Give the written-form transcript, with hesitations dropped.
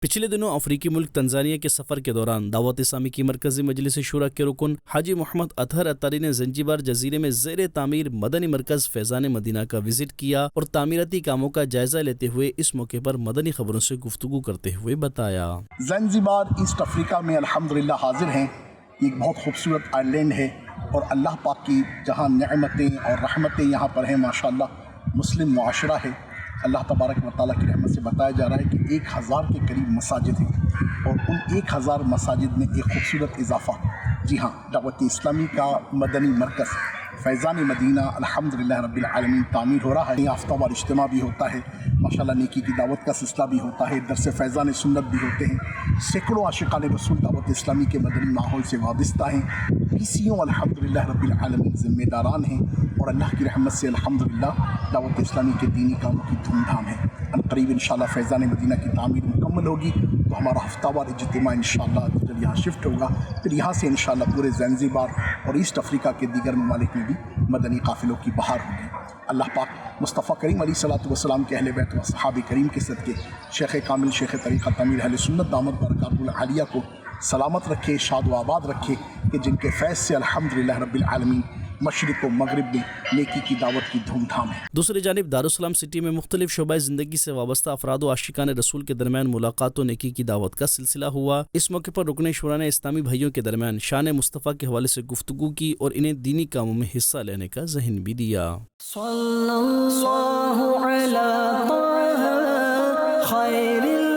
پچھلے دنوں افریقی ملک تنزانیہ کے سفر کے دوران دعوت اسلامی کی مرکزی مجلس شورا کے رکن حاجی محمد اطہر عطاری نے زنجبار جزیرے میں زیر تعمیر مدنی مرکز فیضان مدینہ کا وزٹ کیا اور تعمیراتی کاموں کا جائزہ لیتے ہوئے اس موقع پر مدنی خبروں سے گفتگو کرتے ہوئے بتایا، زنجبار ایسٹ افریقہ میں الحمدللہ حاضر ہیں۔ ایک بہت خوبصورت آئی لینڈ ہے اور اللہ پاک کی جہاں نعمتیں اور رحمتیں یہاں پر ہیں، ماشاءاللہ مسلم معاشرہ ہے۔ اللہ تبارک و تعالیٰ کی رحمت سے بتایا جا رہا ہے کہ 1000 کے قریب مساجد ہیں اور ان 1000 مساجد میں ایک خوبصورت اضافہ، جی ہاں، دعوت اسلامی کا مدنی مرکز فیضان مدینہ الحمدللہ رب العالمین تعمیر ہو رہا ہے۔ ہفتہ وار اجتماع بھی ہوتا ہے، ماشاءاللہ نیکی کی دعوت کا سلسلہ بھی ہوتا ہے، درس فیضان سنت بھی ہوتے ہیں۔ سینکڑوں عاشقان رسول دعوت اسلامی کے مدنی ماحول سے وابستہ ہیں۔ PCO الحمدللہ رب العالمین ذمہ داران ہیں اور اللہ کی رحمت سے الحمدللہ دعوت اسلامی کے دینی کاموں کی دھوم دھام ہے۔ قریب انشاءاللہ فیضان مدینہ کی تعمیر مکمل ہوگی تو ہمارا ہفتہ وار اجتماع انشاءاللہ جب یہاں شفٹ ہوگا، پھر یہاں سے انشاءاللہ پورے زنجبار اور ایسٹ افریقہ کے دیگر ممالک میں بھی مدنی قافلوں کی بہار ہوگی۔ اللہ پاک مصطفیٰ کریم علیہ الصلوۃ والسلام کے اہل بیت و صحابہ کریم کے صدقے شیخ کامل شیخ طریقت امیر اہل سنت دامت برکاتہ العالیہ کو سلامت رکھے، شاد و آباد رکھے، کہ جن کے فیض سے الحمدللہ رب العالمین مشرق و مغرب میں نیکی کی دعوت کی دھوم دھام ہے۔ دوسری جانب دارالسلام سٹی میں مختلف شعبۂ زندگی سے وابستہ افراد و عاشقان رسول کے درمیان ملاقات و نیکی کی دعوت کا سلسلہ ہوا۔ اس موقع پر رکن شورا نے اسلامی بھائیوں کے درمیان شان مصطفیٰ کے حوالے سے گفتگو کی اور انہیں دینی کاموں میں حصہ لینے کا ذہن بھی دیا۔ صلی اللہ علی طه خیر